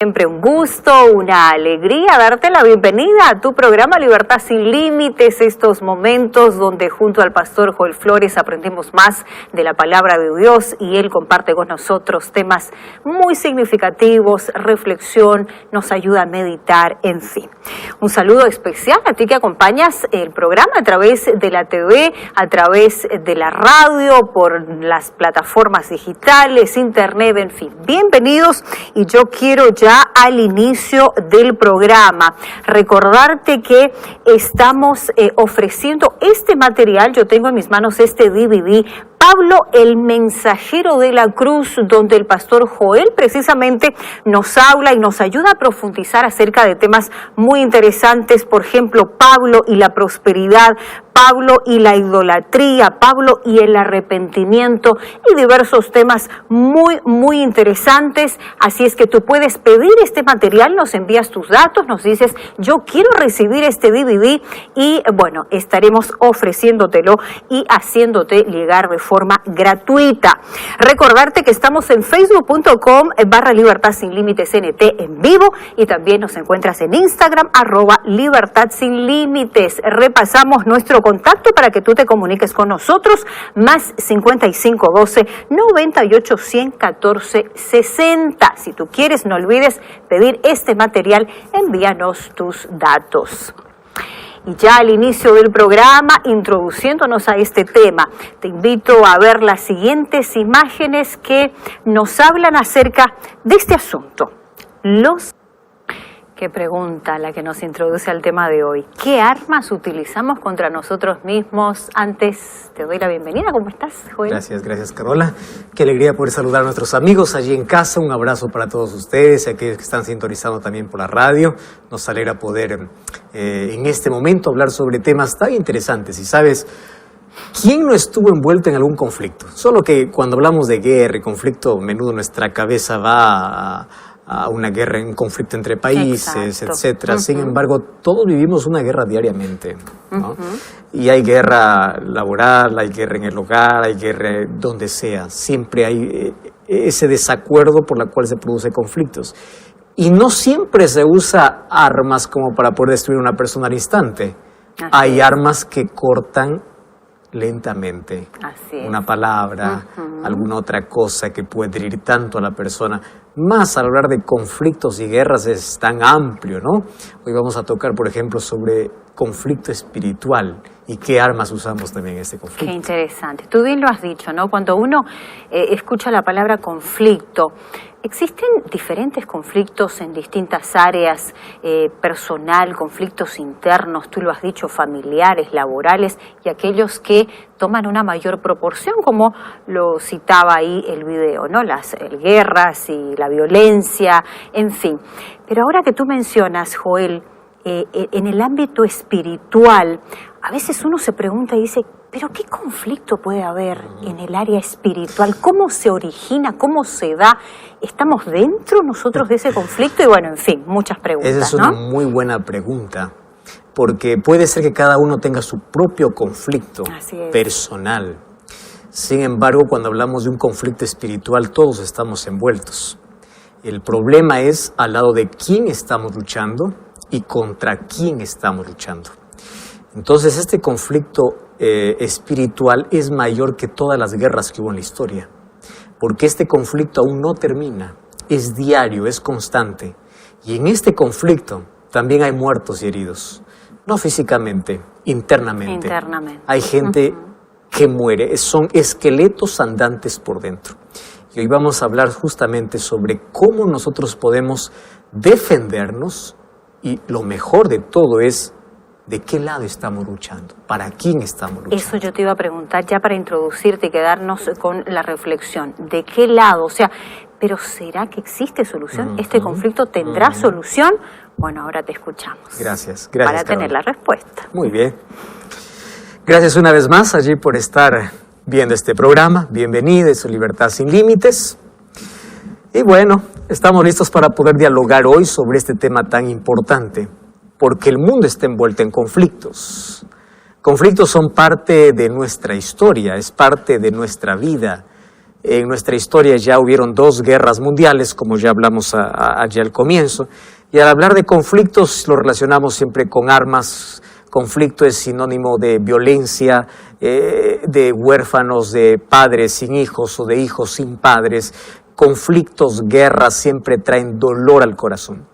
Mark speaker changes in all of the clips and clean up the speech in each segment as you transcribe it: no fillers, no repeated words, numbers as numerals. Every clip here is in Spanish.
Speaker 1: Siempre un gusto, una alegría darte la bienvenida a tu programa Libertad Sin Límites, estos momentos donde junto al pastor Joel Flores aprendemos más de la palabra de Dios y él comparte con nosotros temas muy significativos, reflexión, nos ayuda a meditar, en fin. Un saludo especial a ti que acompañas el programa a través de la TV, a través de la radio, por las plataformas digitales, internet, en fin. Bienvenidos y yo quiero ya al inicio del programa recordarte que estamos ofreciendo este material. Yo tengo en mis manos este DVD, Pablo, el mensajero de la cruz, donde el pastor Joel precisamente nos habla y nos ayuda a profundizar acerca de temas muy interesantes, por ejemplo, Pablo y la prosperidad, Pablo y la idolatría, Pablo y el arrepentimiento y diversos temas muy interesantes. Así es que tú puedes pedir este material, nos envías tus datos, nos dices yo quiero recibir este DVD y bueno, estaremos ofreciéndotelo y haciéndote llegar de forma gratuita. Recordarte que estamos en facebook.com/Libertad Sin Límites NT en vivo y también nos encuentras en Instagram @Libertad Sin Límites. Repasamos nuestro contacto para que tú te comuniques con nosotros, más 5512 98 100 14 60. Si tú quieres, no olvides pedir este material, envíanos tus datos. Y ya al inicio del programa, introduciéndonos a este tema, te invito a ver las siguientes imágenes que nos hablan acerca de este asunto. Qué pregunta la que nos introduce al tema de hoy. ¿Qué armas utilizamos contra nosotros mismos? Antes te doy la bienvenida. ¿Cómo estás, Joel?
Speaker 2: Gracias, Carola. Qué alegría poder saludar a nuestros amigos allí en casa. Un abrazo para todos ustedes y aquellos que están sintonizando también por la radio. Nos alegra poder en este momento hablar sobre temas tan interesantes. Y sabes, ¿quién no estuvo envuelto en algún conflicto? Solo que cuando hablamos de guerra y conflicto, a menudo nuestra cabeza va a una guerra, un conflicto entre países, etcétera. Sin embargo, todos vivimos una guerra diariamente, ¿no? Y hay guerra laboral, hay guerra en el hogar, hay guerra donde sea. Siempre hay ese desacuerdo por la cual se producen conflictos. Y no siempre se usa armas como para poder destruir a una persona al instante. Hay armas que cortan lentamente. Una palabra, alguna otra cosa que puede herir tanto a la persona. Más al hablar de conflictos y guerras es tan amplio, ¿no? Hoy vamos a tocar, por ejemplo, sobre conflicto espiritual y qué armas usamos también en este conflicto.
Speaker 1: Qué interesante. Tú bien lo has dicho, ¿no? Cuando uno escucha la palabra conflicto, existen diferentes conflictos en distintas áreas, personal, conflictos internos, tú lo has dicho, familiares, laborales y aquellos que toman una mayor proporción, como lo citaba ahí el video, ¿no? Las guerras y la violencia, en fin. Pero ahora que tú mencionas, Joel, en el ámbito espiritual, a veces uno se pregunta y dice, ¿pero qué conflicto puede haber en el área espiritual? ¿Cómo se origina? ¿Cómo se da? ¿Estamos dentro nosotros de ese conflicto? Y bueno, en fin, muchas preguntas,
Speaker 2: Esa es una muy buena pregunta, porque puede ser que cada uno tenga su propio conflicto personal. Sin embargo, cuando hablamos de un conflicto espiritual, todos estamos envueltos. El problema es al lado de quién estamos luchando y contra quién estamos luchando. Entonces, este conflicto espiritual es mayor que todas las guerras que hubo en la historia, porque este conflicto aún no termina, es diario, es constante, y en este conflicto también hay muertos y heridos, no físicamente, internamente. Hay gente que muere, son esqueletos andantes por dentro. Y hoy vamos a hablar justamente sobre cómo nosotros podemos defendernos y lo mejor de todo es ¿de qué lado estamos luchando? ¿Para quién estamos luchando?
Speaker 1: Eso yo te iba a preguntar ya para introducirte y quedarnos con la reflexión. ¿De qué lado? O sea, ¿pero será que existe solución? ¿Este conflicto tendrá solución? Bueno, ahora te escuchamos.
Speaker 2: Gracias,
Speaker 1: para tener la respuesta.
Speaker 2: Muy bien. Gracias una vez más allí por estar viendo este programa. Bienvenida a su Libertad Sin Límites. Y bueno, estamos listos para poder dialogar hoy sobre este tema tan importante, porque el mundo está envuelto en conflictos. Conflictos son parte de nuestra historia, es parte de nuestra vida. En nuestra historia ya hubieron 2 guerras mundiales, como ya hablamos allá al comienzo, y al hablar de conflictos lo relacionamos siempre con armas. Conflicto es sinónimo de violencia, de huérfanos, de padres sin hijos o de hijos sin padres. Conflictos, guerras siempre traen dolor al corazón.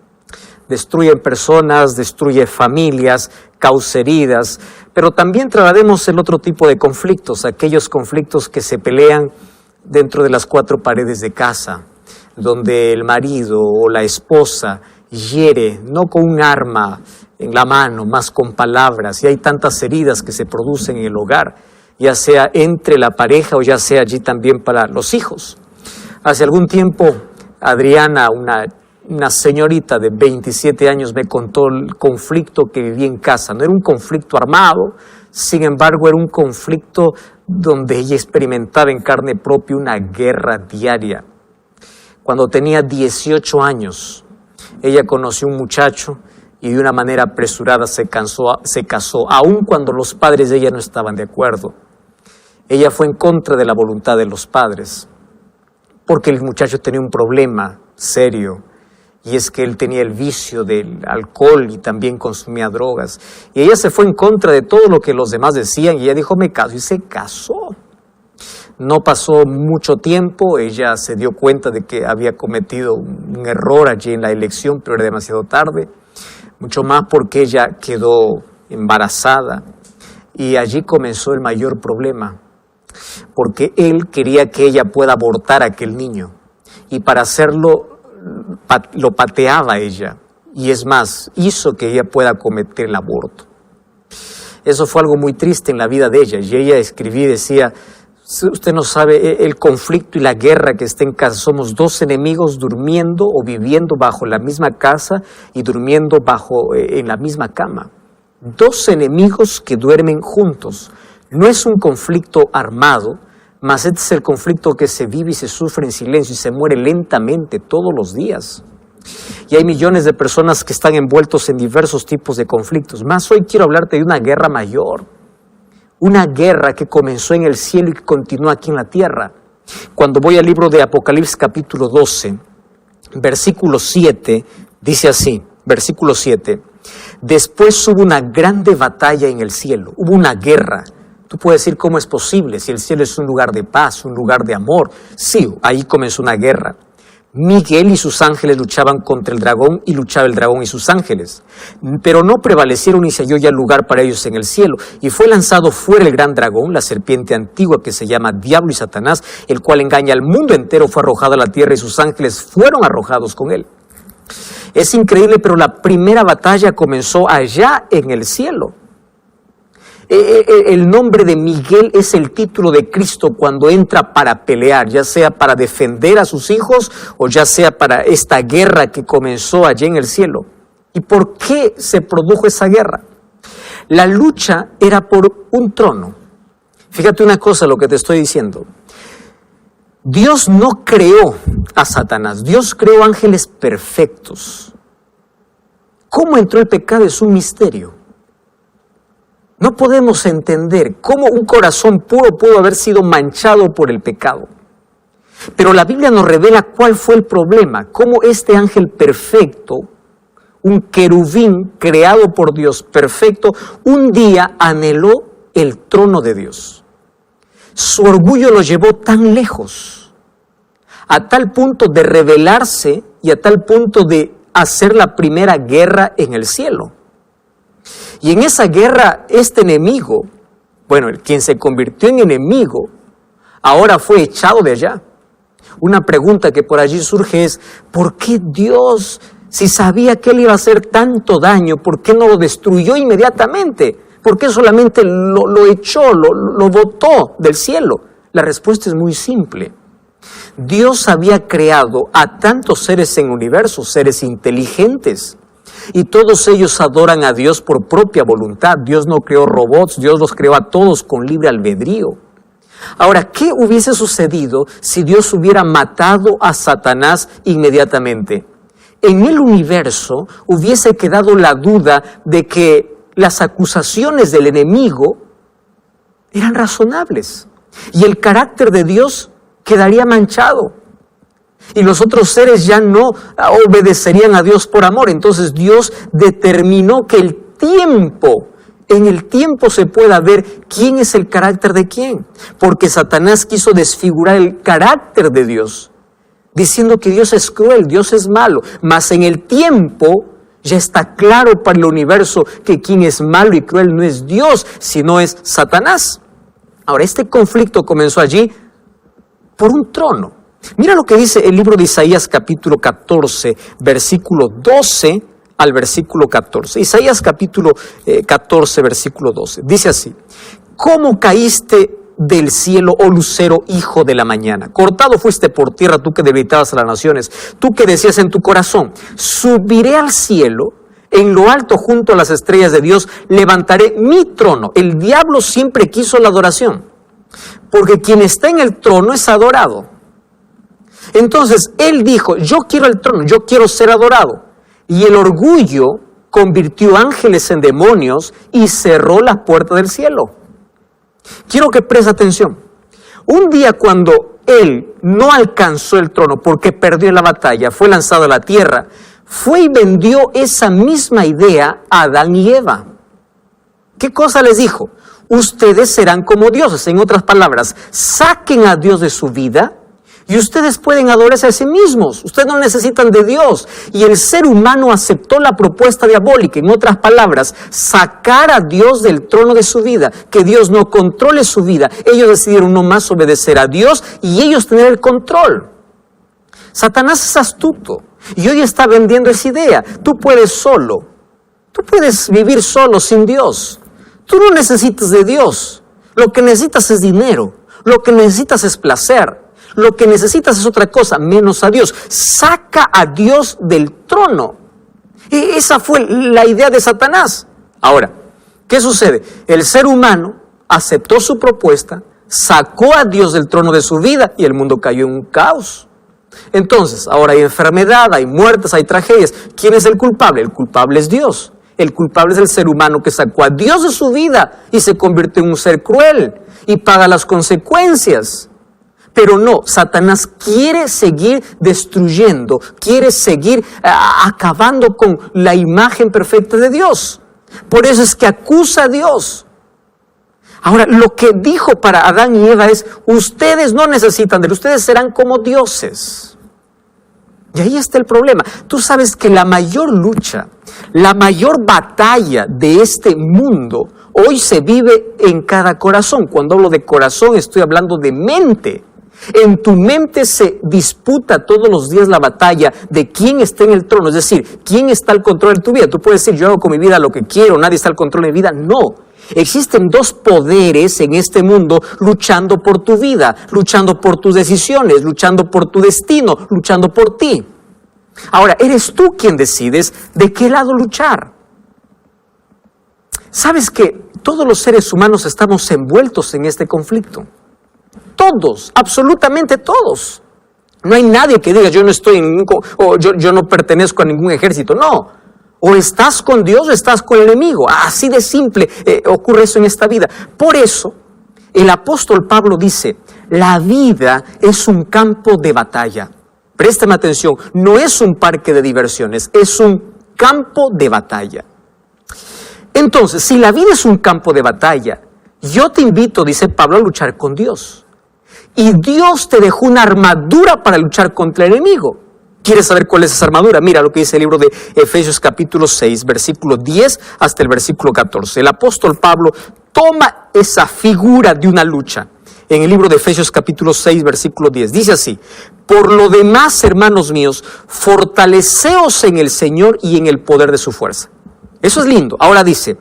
Speaker 2: Destruyen personas, destruye familias, causa heridas, pero también trataremos el otro tipo de conflictos, aquellos conflictos que se pelean dentro de las 4 paredes de casa, donde el marido o la esposa hiere, no con un arma en la mano, más con palabras, y hay tantas heridas que se producen en el hogar, ya sea entre la pareja o ya sea allí también para los hijos. Hace algún tiempo, Adriana, una señorita de 27 años, me contó el conflicto que vivía en casa. No era un conflicto armado, sin embargo, era un conflicto donde ella experimentaba en carne propia una guerra diaria. Cuando tenía 18 años, ella conoció a un muchacho y de una manera apresurada se casó, aun cuando los padres de ella no estaban de acuerdo. Ella fue en contra de la voluntad de los padres, porque el muchacho tenía un problema serio, y es que él tenía el vicio del alcohol y también consumía drogas. Y ella se fue en contra de todo lo que los demás decían, y ella dijo, me caso, y se casó. No pasó mucho tiempo, ella se dio cuenta de que había cometido un error allí en la elección, pero era demasiado tarde. Mucho más porque ella quedó embarazada, y allí comenzó el mayor problema, porque él quería que ella pueda abortar a aquel niño, y para hacerlo lo pateaba a ella, y es más, hizo que ella pueda cometer el aborto. Eso fue algo muy triste en la vida de ella, y ella escribía y decía, usted no sabe el conflicto y la guerra que está en casa. Somos 2 enemigos durmiendo o viviendo bajo la misma casa y durmiendo en la misma cama. 2 enemigos que duermen juntos. No es un conflicto armado, mas este es el conflicto que se vive y se sufre en silencio y se muere lentamente todos los días. Y hay millones de personas que están envueltos en diversos tipos de conflictos. Más hoy quiero hablarte de una guerra mayor. Una guerra que comenzó en el cielo y que continúa aquí en la tierra. Cuando voy al libro de Apocalipsis capítulo 12, versículo 7, dice así, versículo 7, después hubo una grande batalla en el cielo, hubo una guerra. Tú puedes decir, ¿cómo es posible? Si el cielo es un lugar de paz, un lugar de amor. Sí, ahí comenzó una guerra. Miguel y sus ángeles luchaban contra el dragón y luchaba el dragón y sus ángeles. Pero no prevalecieron y se halló ya lugar para ellos en el cielo. Y fue lanzado fuera el gran dragón, la serpiente antigua que se llama Diablo y Satanás, el cual engaña al mundo entero, fue arrojado a la tierra y sus ángeles fueron arrojados con él. Es increíble, pero la primera batalla comenzó allá en el cielo. El nombre de Miguel es el título de Cristo cuando entra para pelear, ya sea para defender a sus hijos o ya sea para esta guerra que comenzó allí en el cielo. ¿Y por qué se produjo esa guerra? La lucha era por un trono. Fíjate una cosa lo que te estoy diciendo. Dios no creó a Satanás, Dios creó ángeles perfectos. ¿Cómo entró el pecado? Es un misterio. No podemos entender cómo un corazón puro pudo haber sido manchado por el pecado. Pero la Biblia nos revela cuál fue el problema, cómo este ángel perfecto, un querubín creado por Dios perfecto, un día anheló el trono de Dios. Su orgullo lo llevó tan lejos, a tal punto de rebelarse y a tal punto de hacer la primera guerra en el cielo. Y en esa guerra, este enemigo, quien se convirtió en enemigo, ahora fue echado de allá. Una pregunta que por allí surge es, ¿por qué Dios, si sabía que él iba a hacer tanto daño, por qué no lo destruyó inmediatamente? ¿Por qué solamente lo echó, lo botó del cielo? La respuesta es muy simple. Dios había creado a tantos seres en el universo, seres inteligentes, y todos ellos adoran a Dios por propia voluntad. Dios no creó robots, Dios los creó a todos con libre albedrío. Ahora, ¿qué hubiese sucedido si Dios hubiera matado a Satanás inmediatamente? En el universo hubiese quedado la duda de que las acusaciones del enemigo eran razonables. Y el carácter de Dios quedaría manchado. Y los otros seres ya no obedecerían a Dios por amor. Entonces Dios determinó que en el tiempo se pueda ver quién es el carácter de quién. Porque Satanás quiso desfigurar el carácter de Dios, diciendo que Dios es cruel, Dios es malo. Mas en el tiempo ya está claro para el universo que quien es malo y cruel no es Dios, sino es Satanás. Ahora, este conflicto comenzó allí por un trono. Mira lo que dice el libro de Isaías capítulo 14, versículo 12 al versículo 14. Isaías capítulo 14, versículo 12. Dice así: ¿Cómo caíste del cielo, oh lucero, hijo de la mañana? Cortado fuiste por tierra, tú que debilitabas a las naciones, tú que decías en tu corazón: subiré al cielo, en lo alto junto a las estrellas de Dios, levantaré mi trono. El diablo siempre quiso la adoración, porque quien está en el trono es adorado. Entonces él dijo: yo quiero el trono, yo quiero ser adorado. Y el orgullo convirtió ángeles en demonios y cerró la puerta del cielo. Quiero que preste atención. Un día, cuando él no alcanzó el trono porque perdió la batalla, fue lanzado a la tierra, fue y vendió esa misma idea a Adán y Eva. ¿Qué cosa les dijo? Ustedes serán como dioses. En otras palabras, saquen a Dios de su vida y ustedes pueden adorarse a sí mismos. Ustedes no necesitan de Dios. Y el ser humano aceptó la propuesta diabólica. En otras palabras, sacar a Dios del trono de su vida. Que Dios no controle su vida. Ellos decidieron no más obedecer a Dios y ellos tener el control. Satanás es astuto y hoy está vendiendo esa idea. Tú puedes solo. Tú puedes vivir solo sin Dios. Tú no necesitas de Dios. Lo que necesitas es dinero. Lo que necesitas es placer. Lo que necesitas es otra cosa, menos a Dios. Saca a Dios del trono. Y esa fue la idea de Satanás. Ahora, ¿qué sucede? El ser humano aceptó su propuesta, sacó a Dios del trono de su vida y el mundo cayó en un caos. Entonces, ahora hay enfermedad, hay muertes, hay tragedias. ¿Quién es el culpable? El culpable es Dios. El culpable es el ser humano que sacó a Dios de su vida y se convirtió en un ser cruel y paga las consecuencias. Pero no, Satanás quiere seguir destruyendo, quiere seguir acabando con la imagen perfecta de Dios. Por eso es que acusa a Dios. Ahora, lo que dijo para Adán y Eva es: ustedes no necesitan de él, ustedes serán como dioses. Y ahí está el problema. Tú sabes que la mayor lucha, la mayor batalla de este mundo hoy se vive en cada corazón. Cuando hablo de corazón estoy hablando de mente. En tu mente se disputa todos los días la batalla de quién está en el trono, es decir, quién está al control de tu vida. Tú puedes decir: yo hago con mi vida lo que quiero, nadie está al control de mi vida. No, existen dos poderes en este mundo luchando por tu vida, luchando por tus decisiones, luchando por tu destino, luchando por ti. Ahora, eres tú quien decides de qué lado luchar. ¿Sabes que todos los seres humanos estamos envueltos en este conflicto? Todos, absolutamente todos. No hay nadie que diga: yo no estoy en ningún, o yo no pertenezco a ningún ejército. No, o estás con Dios o estás con el enemigo. Así de simple ocurre eso en esta vida. Por eso, el apóstol Pablo dice: la vida es un campo de batalla. Préstame atención, no es un parque de diversiones, es un campo de batalla. Entonces, si la vida es un campo de batalla, yo te invito, dice Pablo, a luchar con Dios. Y Dios te dejó una armadura para luchar contra el enemigo. ¿Quieres saber cuál es esa armadura? Mira lo que dice el libro de Efesios capítulo 6, versículo 10 hasta el versículo 14. El apóstol Pablo toma esa figura de una lucha. En el libro de Efesios capítulo 6, versículo 10, dice así: por lo demás, hermanos míos, fortaleceos en el Señor y en el poder de su fuerza. Eso es lindo. Ahora dice: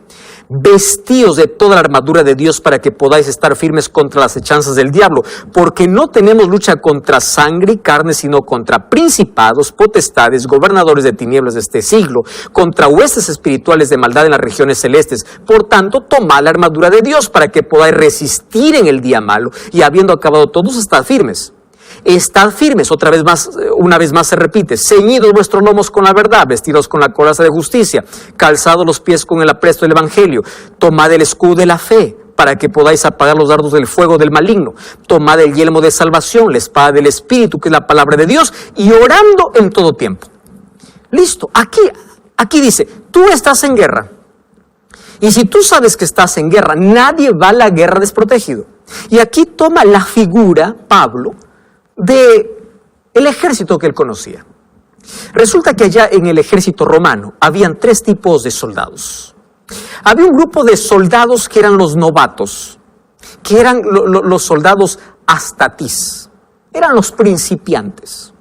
Speaker 2: vestíos de toda la armadura de Dios para que podáis estar firmes contra las hechanzas del diablo, porque no tenemos lucha contra sangre y carne, sino contra principados, potestades, gobernadores de tinieblas de este siglo, contra huestes espirituales de maldad en las regiones celestes. Por tanto, tomad la armadura de Dios para que podáis resistir en el día malo, y habiendo acabado todos, estad firmes. Estad firmes, una vez más se repite: ceñidos vuestros lomos con la verdad, vestidos con la coraza de justicia, calzados los pies con el apresto del evangelio, tomad el escudo de la fe, para que podáis apagar los dardos del fuego del maligno. Tomad el yelmo de salvación, la espada del Espíritu, que es la palabra de Dios, y orando en todo tiempo. Listo, aquí dice, tú estás en guerra. Y si tú sabes que estás en guerra, nadie va a la guerra desprotegido. Y aquí toma la figura, Pablo, de el ejército que él conocía. Resulta que allá en el ejército romano habían 3 tipos de soldados. Había un grupo de soldados que eran los novatos, que eran los soldados astatis, eran los principiantes.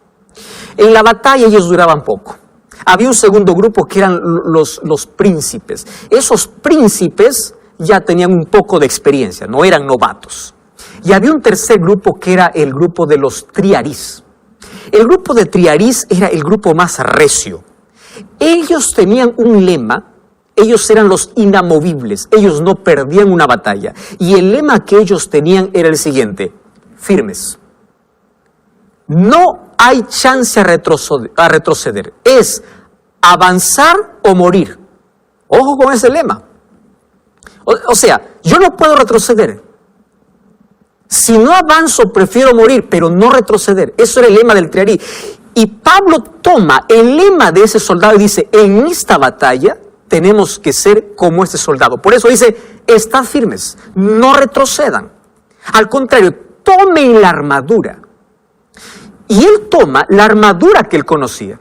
Speaker 2: En la batalla ellos duraban poco. Había un segundo grupo que eran los príncipes. Esos príncipes ya tenían un poco de experiencia, no eran novatos. Y había un tercer grupo que era el grupo de los triarís. El grupo de triarís era el grupo más recio. Ellos tenían un lema, ellos eran los inamovibles, ellos no perdían una batalla. Y el lema que ellos tenían era el siguiente: firmes. No hay chance a retroceder, es avanzar o morir. Ojo con ese lema. O sea, yo no puedo retroceder. Si no avanzo, prefiero morir, pero no retroceder. Eso era el lema del triarí. Y Pablo toma el lema de ese soldado y dice, en esta batalla tenemos que ser como este soldado. Por eso dice, estad firmes, no retrocedan. Al contrario, tomen la armadura. Y él toma la armadura que él conocía.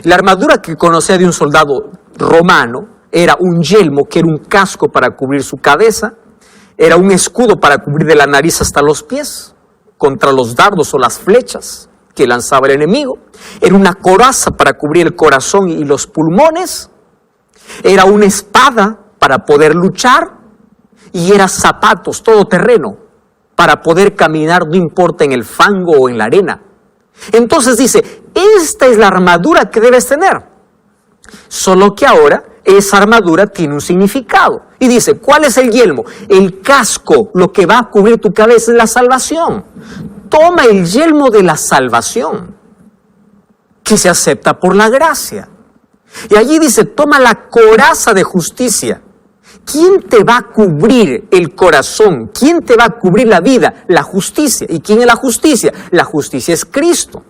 Speaker 2: La armadura que conocía de un soldado romano era un yelmo, que era un casco para cubrir su cabeza, era un escudo para cubrir de la nariz hasta los pies, contra los dardos o las flechas que lanzaba el enemigo. Era una coraza para cubrir el corazón y los pulmones. Era una espada para poder luchar. Y era zapatos todoterreno para poder caminar, no importa en el fango o en la arena. Entonces dice, esta es la armadura que debes tener. Solo que ahora esa armadura tiene un significado. Y dice, ¿cuál es el yelmo? El casco, lo que va a cubrir tu cabeza es la salvación. Toma el yelmo de la salvación, que se acepta por la gracia. Y allí dice, toma la coraza de justicia. ¿Quién te va a cubrir el corazón? ¿Quién te va a cubrir la vida? La justicia. ¿Y quién es la justicia? La justicia es Cristo.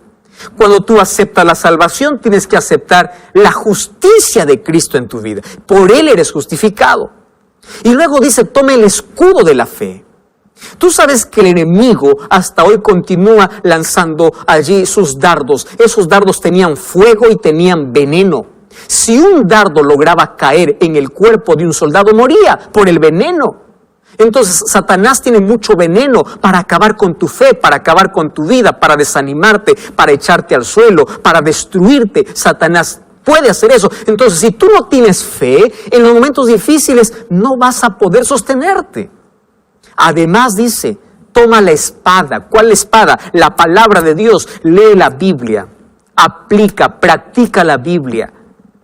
Speaker 2: Cuando tú aceptas la salvación, tienes que aceptar la justicia de Cristo en tu vida. Por Él eres justificado. Y luego dice, toma el escudo de la fe. Tú sabes que el enemigo hasta hoy continúa lanzando allí sus dardos. Esos dardos tenían fuego y tenían veneno. Si un dardo lograba caer en el cuerpo de un soldado, moría por el veneno. Entonces Satanás tiene mucho veneno para acabar con tu fe, para acabar con tu vida, para desanimarte, para echarte al suelo, para destruirte. Satanás puede hacer eso. Entonces, si tú no tienes fe, en los momentos difíciles no vas a poder sostenerte. Además dice, toma la espada. ¿Cuál espada? La palabra de Dios. Lee la Biblia, aplica, practica la Biblia.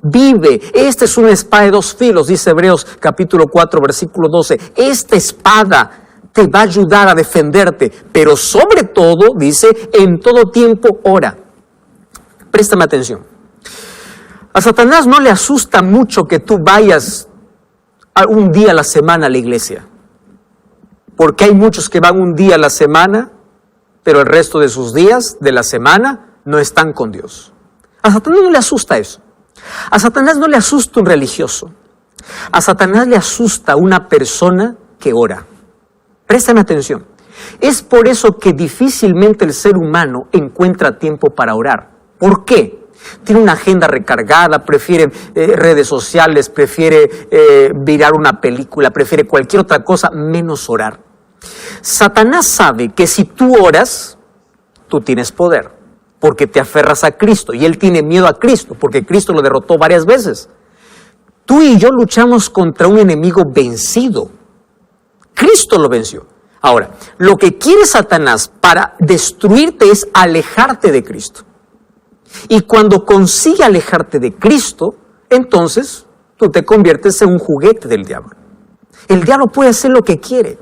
Speaker 2: Vive. Esta es una espada de 2 filos, dice Hebreos capítulo 4, versículo 12. Esta espada te va a ayudar a defenderte, pero sobre todo, dice, en todo tiempo ora. Préstame atención. A Satanás no le asusta mucho que tú vayas un día a la semana a la iglesia, porque hay muchos que van un día a la semana, pero el resto de sus días de la semana no están con Dios. A Satanás no le asusta eso. A Satanás no le asusta un religioso. A Satanás le asusta una persona que ora. Préstame atención. Es por eso que difícilmente el ser humano encuentra tiempo para orar. ¿Por qué? Tiene una agenda recargada, prefiere redes sociales, prefiere mirar una película, prefiere cualquier otra cosa menos orar. Satanás sabe que si tú oras, tú tienes poder. Porque te aferras a Cristo, y él tiene miedo a Cristo, porque Cristo lo derrotó varias veces. Tú y yo luchamos contra un enemigo vencido. Cristo lo venció. Ahora, lo que quiere Satanás para destruirte es alejarte de Cristo. Y cuando consigue alejarte de Cristo, entonces tú te conviertes en un juguete del diablo. El diablo puede hacer lo que quiere.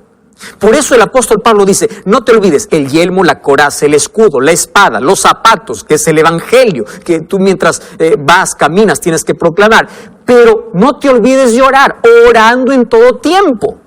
Speaker 2: Por eso el apóstol Pablo dice, no te olvides, el yelmo, la coraza, el escudo, la espada, los zapatos, que es el evangelio, que tú mientras caminas, tienes que proclamar. Pero no te olvides de orar, orando en todo tiempo.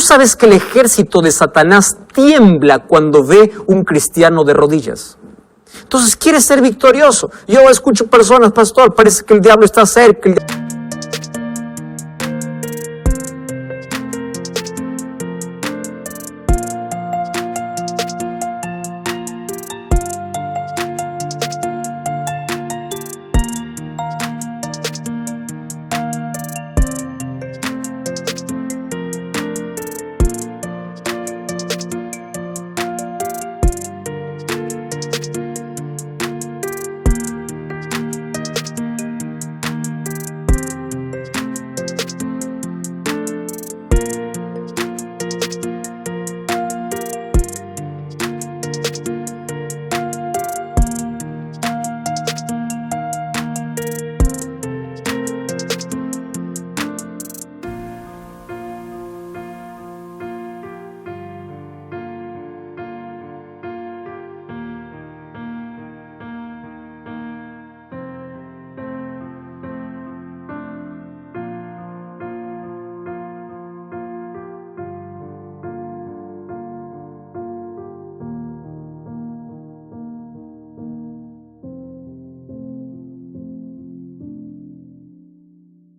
Speaker 2: ¿Tú sabes que el ejército de Satanás tiembla cuando ve un cristiano de rodillas? Entonces quiere ser victorioso. Yo escucho personas, pastor, parece que el diablo está cerca.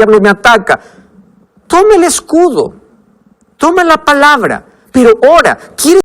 Speaker 2: El diablo me ataca. Toma el escudo, toma la palabra, pero ora. ¿Quieres